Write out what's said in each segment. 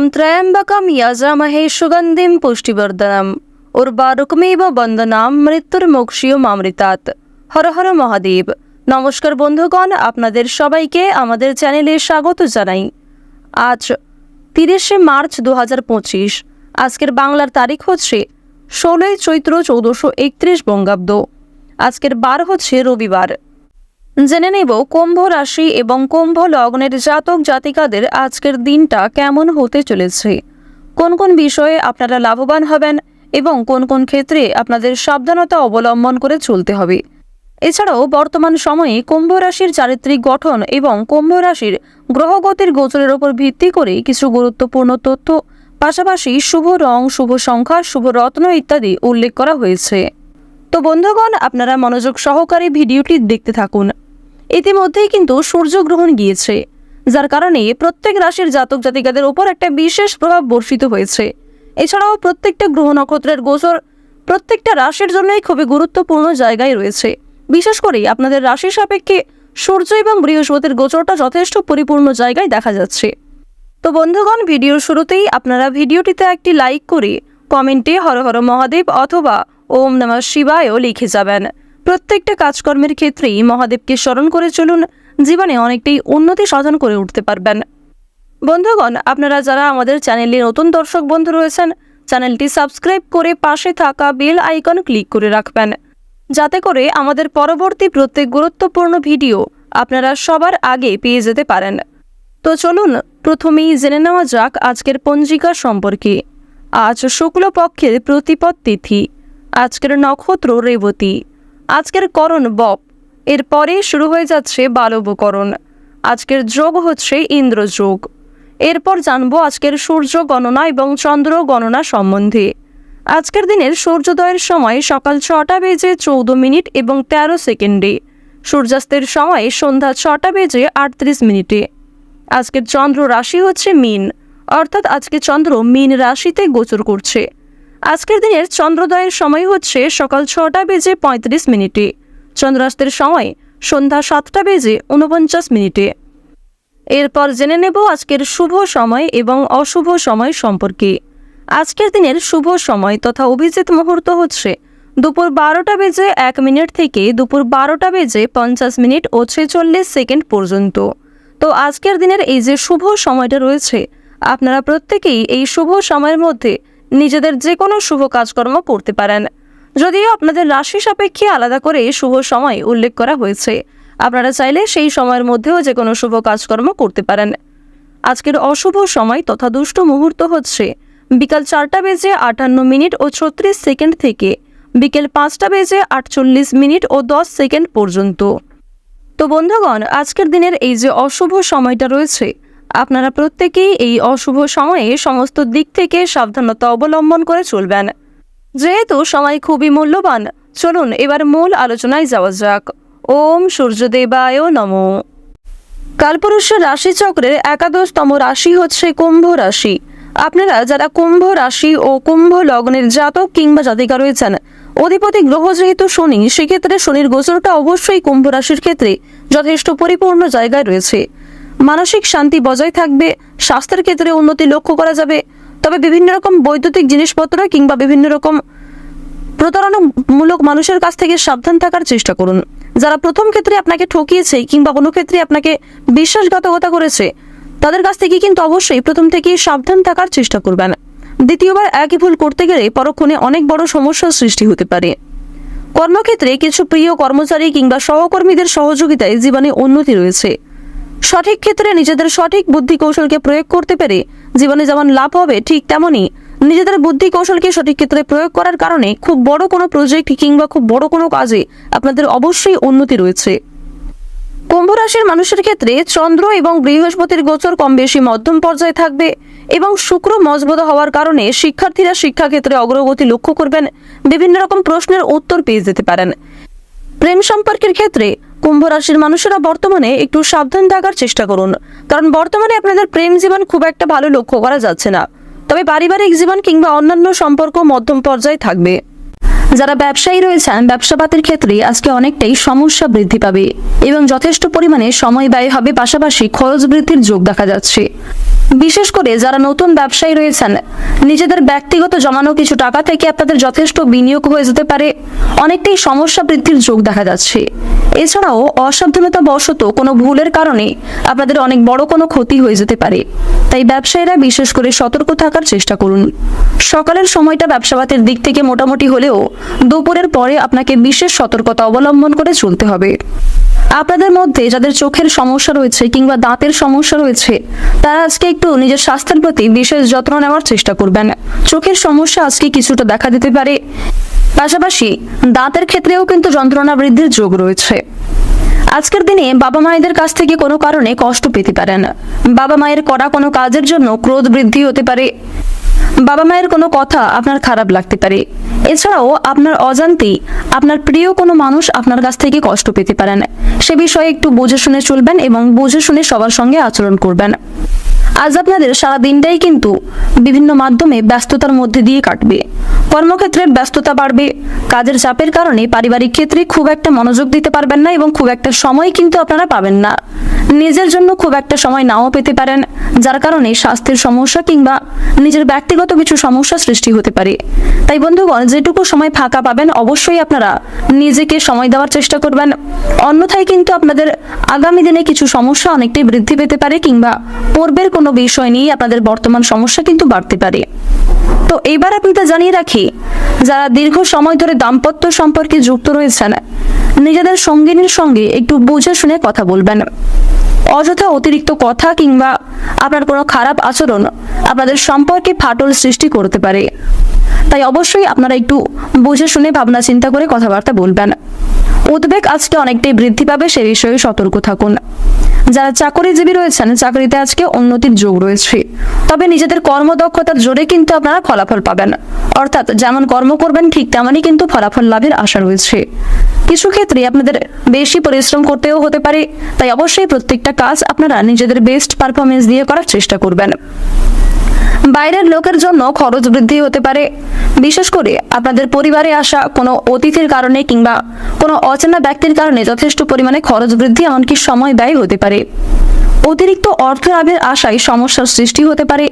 ওম ত্র্যম্বকম যজামহে সুগন্ধিম পুষ্টিবর্ধনম উর্বারুকমেব বন্দনাম মৃত্যুর্মোক্ষীয়মামৃতাৎ। হর হর মহাদেব। নমস্কার বন্ধুগণ, আপনাদের সবাইকে আমাদের চ্যানেলে স্বাগত জানাই। আজ 30শে মার্চ 2025। আজকের বাংলার তারিখ হচ্ছে 16ই চৈত্র 1431 বঙ্গাব্দ। আজকের বার হচ্ছে রবিবার। জেনে নেব কুম্ভ রাশি এবং কুম্ভ লগ্নের জাতক জাতিকাদের আজকের দিনটা কেমন হতে চলেছে, কোন কোন বিষয়ে আপনারা লাভবান হবেন এবং কোন কোন ক্ষেত্রে আপনাদের সাবধানতা অবলম্বন করে চলতে হবে। এছাড়াও বর্তমান সময়ে কুম্ভ রাশির চারিত্রিক গঠন এবং কুম্ভ রাশির গ্রহগতির গোচরের উপর ভিত্তি করে কিছু গুরুত্বপূর্ণ তথ্য, পাশাপাশি শুভ রং, শুভ সংখ্যা, শুভ রত্ন ইত্যাদি উল্লেখ করা হয়েছে। তো বন্ধুগণ, আপনারা মনোযোগ সহকারে ভিডিওটি দেখতে থাকুন। ইতিমধ্যেই কিন্তু সূর্যগ্রহণ গিয়েছে, যার কারণে প্রত্যেক রাশির জাতক জাতিকাদের উপর একটা বিশেষ প্রভাব বর্ষিত হয়েছে। এছাড়াও প্রত্যেকটা গ্রহ নক্ষত্রের গোচর প্রত্যেকটা রাশির জন্যই খুবই গুরুত্বপূর্ণ জায়গায় রয়েছে। বিশেষ করে আপনাদের রাশি সাপেক্ষে সূর্য এবং বৃহস্পতির গোচরটা যথেষ্ট পরিপূর্ণ জায়গায় দেখা যাচ্ছে। তো বন্ধুগণ, ভিডিওর শুরুতেই আপনারা ভিডিওটিতে একটি লাইক করে কমেন্টে হর হর মহাদেব অথবা ওম নমঃ শিবায়ও লিখে যাবেন। প্রত্যেকটা কাজকর্মের ক্ষেত্রেই মহাদেবকে স্মরণ করে চলুন, জীবনে অনেকটাই উন্নতি সাধন করে উঠতে পারবেন। বন্ধুগণ, আপনারা যারা আমাদের চ্যানেলে নতুন দর্শক বন্ধু রয়েছেন, চ্যানেলটি সাবস্ক্রাইব করে পাশে থাকা বেল আইকন ক্লিক করে রাখবেন, যাতে করে আমাদের পরবর্তী প্রত্যেক গুরুত্বপূর্ণ ভিডিও আপনারা সবার আগে পেয়ে যেতে পারেন। তো চলুন প্রথমেই জেনে নেওয়া যাক আজকের পঞ্জিকা সম্পর্কে। আজ শুক্লপক্ষের প্রতিপদ তিথি, আজকের নক্ষত্র রেবতী, আজকের করণ বপ, এরপরে শুরু হয়ে যাচ্ছে বালবকরণ। আজকের যোগ হচ্ছে ইন্দ্রযোগ। এরপর জানবো আজকের সূর্য গণনা এবং চন্দ্র গণনা সম্বন্ধে। আজকের দিনের সূর্যোদয়ের সময় সকাল 6টা বেজে 14 মিনিট এবং 13 সেকেন্ডে, সূর্যাস্তের সময় সন্ধ্যা 6টা বেজে 38 মিনিটে। আজকের চন্দ্র রাশি হচ্ছে মীন, অর্থাৎ আজকে চন্দ্র মীন রাশিতে গোচর করছে। আজকের দিনের চন্দ্রোদয়ের সময় হচ্ছে সকাল 6টা বেজে 35 মিনিটে, চন্দ্রাস্তের সময় সন্ধ্যা 7টা বেজে 49 মিনিটে। এরপর জেনে নেব আজকের শুভ সময় এবং অশুভ সময় সম্পর্কে। আজকের দিনের শুভ সময় তথা অভিজিৎ মুহূর্ত হচ্ছে দুপুর 12টা বেজে 1 মিনিট থেকে দুপুর 12টা বেজে 50 মিনিট ও 46 সেকেন্ড পর্যন্ত। তো আজকের দিনের এই যে শুভ সময়টা রয়েছে, আপনারা প্রত্যেকেই এই শুভ সময়ের মধ্যে নিজেদের যে কোনো শুভ কাজকর্ম করতে পারেন। যদিও আপনাদের রাশি সাপেক্ষে আলাদা করে শুভ সময় উল্লেখ করা হয়েছে, আপনারা চাইলে সেই সময়ের মধ্যেও যে কোনো শুভ কাজকর্ম করতে পারেন। আজকের অশুভ সময় তথা দুষ্ট মুহূর্ত হচ্ছে বিকাল 4টা বেজে 58 মিনিট ও 36 সেকেন্ড থেকে বিকেল 5টা বেজে 48 মিনিট ও 10 সেকেন্ড পর্যন্ত। তো বন্ধুগণ, আজকের দিনের এই যে অশুভ সময়টা রয়েছে, আপনারা প্রত্যেকেই এই অশুভ সময়ে সমস্ত দিক থেকে সাবধানতা অবলম্বন করে চলবেন। যেহেতু সময় খুবই মূল্যবান, চলুন এবার মূল আলোচনায় যাওয়া যাক। ওম সূর্যদেবায় নমঃ। কালপুরুষের রাশিচক্রের 11তম রাশি হচ্ছে কুম্ভ রাশি। আপনারা যারা কুম্ভ রাশি ও কুম্ভ লগ্নের জাতক কিংবা জাতিকা রয়েছেন, অধিপতি গ্রহ যেহেতু শনি, সেক্ষেত্রে শনির গোচরটা অবশ্যই কুম্ভ রাশির ক্ষেত্রে যথেষ্ট পরিপূর্ণ জায়গায় রয়েছে। মানসিক শান্তি বজায় থাকবে, স্বাস্থ্যের ক্ষেত্রে উন্নতি লক্ষ্য করা যাবে। তবে বিভিন্ন রকম বৈদ্যুতিক জিনিসপত্র কিংবা বিভিন্ন রকম প্রতারণামূলক মানুষের কাছ থেকে সাবধান থাকার চেষ্টা করুন। যারা প্রথম ক্ষেত্রে আপনাকে ঠকিয়েছে কিংবা কোনো ক্ষেত্রে আপনাকে বিশ্বাসঘাতকতা করেছে, তাদের কাছ থেকে কিন্তু অবশ্যই প্রথম থেকেই সাবধান থাকার চেষ্টা করবেন। দ্বিতীয়বার একই ভুল করতে গেলে পরক্ষণে অনেক বড় সমস্যার সৃষ্টি হতে পারে। কর্মক্ষেত্রে কিছু প্রিয় কর্মচারী কিংবা সহকর্মীদের সহযোগিতায় জীবনে উন্নতি রয়েছে। সঠিক ক্ষেত্রে নিজেদের সঠিক বুদ্ধি কৌশলকে প্রয়োগ করতে পেরে জীবনে যেমন লাভ হবে, ঠিক তেমনই নিজেদের বুদ্ধি কৌশলকে সঠিক ক্ষেত্রে প্রয়োগ করার কারণে খুব বড় কোনো প্রজেক্ট কিংবা খুব বড় কোনো কাজে আপনাদের অবশ্যই উন্নতি রয়েছে। কুম্ভ রাশির মানুষের ক্ষেত্রে চন্দ্র এবং বৃহস্পতির গোচর কম বেশি মধ্যম পর্যায়ে থাকবে এবং শুক্র মজবুত হওয়ার কারণে শিক্ষার্থীরা শিক্ষাক্ষেত্রে অগ্রগতি লক্ষ্য করবেন, বিভিন্ন রকম প্রশ্নের উত্তর পেয়ে যেতে পারেন। প্রেম সম্পর্কের ক্ষেত্রে কুম্ভ রাশির মানুষেরা বর্তমানে একটু সাবধান থাকার চেষ্টা করুন, কারণ বর্তমানে আপনাদের প্রেম জীবন খুব একটা ভালো লক্ষ্য করা যাচ্ছে না। তবে পারিবারিক জীবন কিংবা অন্যান্য সম্পর্ক মধ্যম পর্যায়ে থাকবে। যারা ব্যবসায়ী রয়েছেন ব্যবসাপাতির ক্ষেত্রে আজকে অনেকটাই সমস্যা বৃদ্ধি পাবে এবং যথেষ্ট পরিমাণে সময় ব্যয় হবে, পাশাপাশি খরচ বৃদ্ধির যোগ দেখা যাচ্ছে। বিশেষ করে যারা নতুন ব্যবসায়ী রয়েছেন, নিজেদের ব্যক্তিগত জমানো কিছু টাকা থেকে আপনাদের যথেষ্ট বিনিয়োগ হয়ে যেতে পারে, অনেকটাই সমস্যা বৃদ্ধির যোগ দেখা যাচ্ছে। এছাড়াও অসাবধানতা বশত কোনো ভুলের কারণে আপনাদের অনেক বড় কোনো ক্ষতি হয়ে যেতে পারে। তাই ব্যবসায়ীরা বিশেষ করে সতর্ক থাকার চেষ্টা করুন। সকালের সময়টা ব্যবসাপাতির দিক থেকে মোটামুটি হলেও দুপুরের পরে আপনাকে বিশেষ সতর্কতা অবলম্বন করে চলতে হবে। আপনাদের মধ্যে যাদের চোখের সমস্যা রয়েছে কিংবা দাঁতের সমস্যা রয়েছে, তারা আজকে একটু নিজের স্বাস্থ্যের প্রতি বিশেষ যত্ন নেওয়ার চেষ্টা করবেন। চোখের সমস্যা আজকে কিছুটা দেখা দিতে পারে, পাশাপাশি দাঁতের ক্ষেত্রেও কিন্তু যন্ত্রণা বৃদ্ধির যোগ রয়েছে। আজকের দিনে বাবা মায়েদের কাছ থেকে কোনো কারণে কষ্ট পেতে পারেন। বাবা মায়ের করা কোনো কাজের জন্য ক্রোধ বৃদ্ধি হতে পারে। বাবা মায়ের কোনো কথা আপনার খারাপ লাগতে পারে। এছাড়াও আপনার অজান্তেই আপনার প্রিয় কোনো মানুষ আপনার কাছ থেকে কষ্ট পেতে পারেন। সে বিষয়ে একটু বুঝে শুনে চলবেন এবং বুঝে শুনে সবার সঙ্গে আচরণ করবেন। আজ আপনাদের সারা দিনটাই কিন্তু বিভিন্ন মাধ্যমে ব্যস্ততার মধ্যে দিয়ে কাটবে। কর্মক্ষেত্রের ব্যস্ততা বাড়বে, কাজের চাপের কারণে পারিবারিক ক্ষেত্রে খুব একটা মনোযোগ দিতে পারবেন না এবং খুব একটা সময় কিন্তু আপনারা পাবেন না। নিজের জন্য খুব একটা সময় নাও পেতে পারেন, যার কারণে স্বাস্থ্যের সমস্যা কিংবা নিজের ব্যক্তিগত কিছু সমস্যা সৃষ্টি হতে পারে। তাই বন্ধুগণ, যেটুকু সময় ফাঁকা পাবেন অবশ্যই আপনারা নিজেকে সময় দেওয়ার চেষ্টা করবেন। অন্যথায় কিন্তু আপনাদের আগামী দিনে কিছু সমস্যা অনেকটাই বৃদ্ধি পেতে পারে কিংবা পূর্বের কোনো বিষয় নিয়ে আপনাদের বর্তমান সমস্যা কিন্তু বাড়তে পারে। তো এইবার আপনাদের জানিয়ে রাখি, যারা দীর্ঘ সময় ধরে দাম্পত্য সম্পর্কে যুক্ত রয়েছেন, নিজেদের সঙ্গিনীর সঙ্গে একটু বুঝে শুনে কথা বলবেন। অযথা অতিরিক্ত কথা কিংবা আপনার কোনো খারাপ আচরণ আপনাদের সম্পর্কে ফাটল সৃষ্টি করতে পারে। তাই অবশ্যই আপনারা একটু বুঝে শুনে ভাবনা চিন্তা করে কথাবার্তা বলবেন। উদ্বেগ আজকে অনেকটাই বৃদ্ধি পাবে, সে বিষয়ে সতর্ক থাকুন। যারা চাকরিজীবী রয়েছেন, চাকরিতে আজকে উন্নতির যোগ রয়েছে, তবে নিজেদের কর্মদক্ষতার জোরে কিন্তু আপনারা ফলাফল পাবেন। অর্থাৎ যেমন কর্ম করবেন ঠিক তেমনই কিন্তু ফলাফল লাভের আশা রয়েছে। কিছু ক্ষেত্রে আপনাদের বেশি পরিশ্রম করতেও হতে পারে, তাই অবশ্যই প্রত্যেকটা কাজ আপনারা নিজেদের বেস্ট পারফরমেন্স দিয়ে করার চেষ্টা করবেন। বাইরের লোকের জন্য খরচ বৃদ্ধি হতে পারে, বিশেষ করে আপনাদের পরিবারে আসা কোনো অতিথির কারণে কিংবা কোনো অচেনা ব্যক্তির কারণে যথেষ্ট পরিমাণে খরচ বৃদ্ধি, এমনকি সময় ব্যয় হতে পারে। অতিরিক্ত অর্থ লাভের আশায় সমস্যার সৃষ্টি হতে পারে।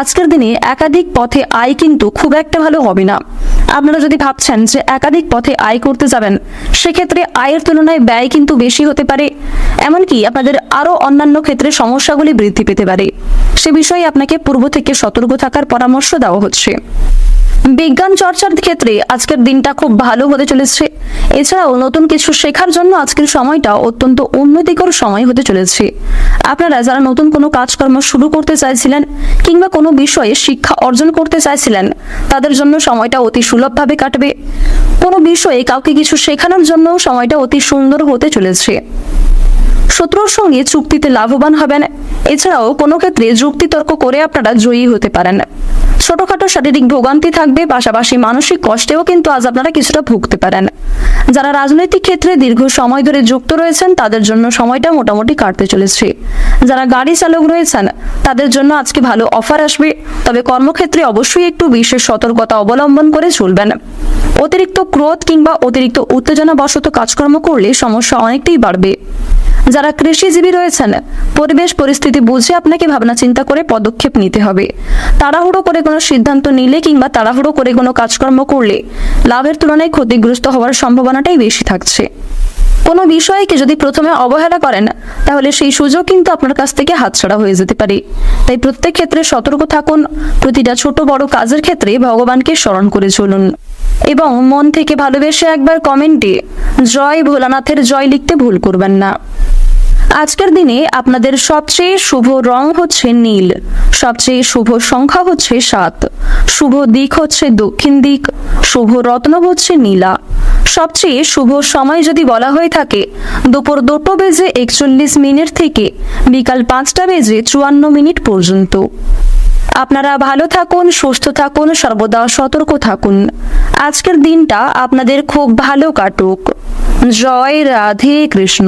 আজকের দিনে একাধিক পথে আয় কিন্তু খুব একটা ভালো হবে না। আপনারা যদি ভাবছেন যে একাধিক পথে আয় করতে যাবেন, সেক্ষেত্রে আয়ের তুলনায় ব্যয় কিন্তু বেশি হতে পারে, এমনকি আপনাদের আরও অন্যান্য ক্ষেত্রে সমস্যাগুলি বৃদ্ধি পেতে পারে। সে বিষয়ে আপনাকে পূর্ব থেকে সতর্ক থাকার পরামর্শ দেওয়া হচ্ছে। বিজ্ঞান চর্চার ক্ষেত্রে আজকের দিনটা খুব ভালো হতে চলেছে। এছাড়াও নতুন কিছু শেখার জন্য আজকের সময়টা অত্যন্ত উন্নতিকর সময় হতে চলেছে। আপনারা যারা নতুন কোনো কাজকর্ম শুরু করতে চাইছিলেন কিংবা কোনো বিষয়ে শিক্ষা অর্জন করতে চাইছিলেন, তাদের জন্য সময়টা অতি সুলভভাবে কাটবে। কোনো বিষয়ে কাউকে কিছু শেখানোর জন্য সময়টা অতি সুন্দর হতে চলেছে। শত্রুর সঙ্গে চুক্তিতে লাভবান হবেন। এছাড়াও কোনো ক্ষেত্রে যুক্তিতর্ক করে আপনারা জয়ী হতে পারেন। ছোটখাটো শারীরিক ভোগান্তি থাকবে, পাশাপাশি মানসিক কষ্টেও কিন্তু আজ আপনারা কিছুটা ভুগতে পারেন। যারা রাজনৈতিক ক্ষেত্রে দীর্ঘ সময় ধরে যুক্ত রয়েছেন, তাদের জন্য সময়টা মোটামুটি কাটতে চলেছে। যারা গাড়ি চালক রয়েছেন, তাদের জন্য আজকে ভালো অফার আসবে, তবে কর্মক্ষেত্রে অবশ্যই একটু বিশেষ সতর্কতা অবলম্বন করে চলবেন। অতিরিক্ত ক্রোধ কিংবা অতিরিক্ত উত্তেজনা বশত কাজকর্ম করলে সমস্যা অনেকটাই বাড়বে। যারা কৃষিজীবী রয়েছেন, পরিবেশ পরিস্থিতি বুঝে আপনাকে ভাবনা চিন্তা করে পদক্ষেপ নিতে হবে। তাড়াহুড়ো করে কোনো সিদ্ধান্ত নিলে কিংবা তাড়াহুড়ো করে কোনো কাজকর্ম করলে লাভের তুলনায় ক্ষতিগ্রস্ত হওয়ার সম্ভাবনাটাই বেশি থাকছে। কোনো বিষয়কে যদি প্রথমে অবহেলা করেন, তাহলে সেই সুযোগ কিন্তু আপনার কাছ থেকে হাতছাড়া হয়ে যেতে পারে। তাই প্রত্যেক ক্ষেত্রে সতর্ক থাকুন। প্রতিটা ছোট বড় কাজের ক্ষেত্রে ভগবানকে স্মরণ করে চলুন এবং মন থেকে ভালোবেসে একবার কমেন্টে জয় ভোলানাথের জয় লিখতে ভুল করবেন না। আজকের দিনে আপনাদের সবচেয়ে শুভ রং হচ্ছে নীল, সবচেয়ে শুভ সংখ্যা হচ্ছে 7, শুভ দিক হচ্ছে দক্ষিণ দিক, শুভ রত্ন হচ্ছে নীলা। সবচেয়ে শুভ সময় যদি বলা হয়ে থাকে দুপুর 2:41 থেকে বিকাল 5:54 পর্যন্ত। আপনারা ভালো থাকুন, সুস্থ থাকুন, সর্বদা সতর্ক থাকুন। আজকের দিনটা আপনাদের খুব ভালো কাটুক। জয় রাধে কৃষ্ণ।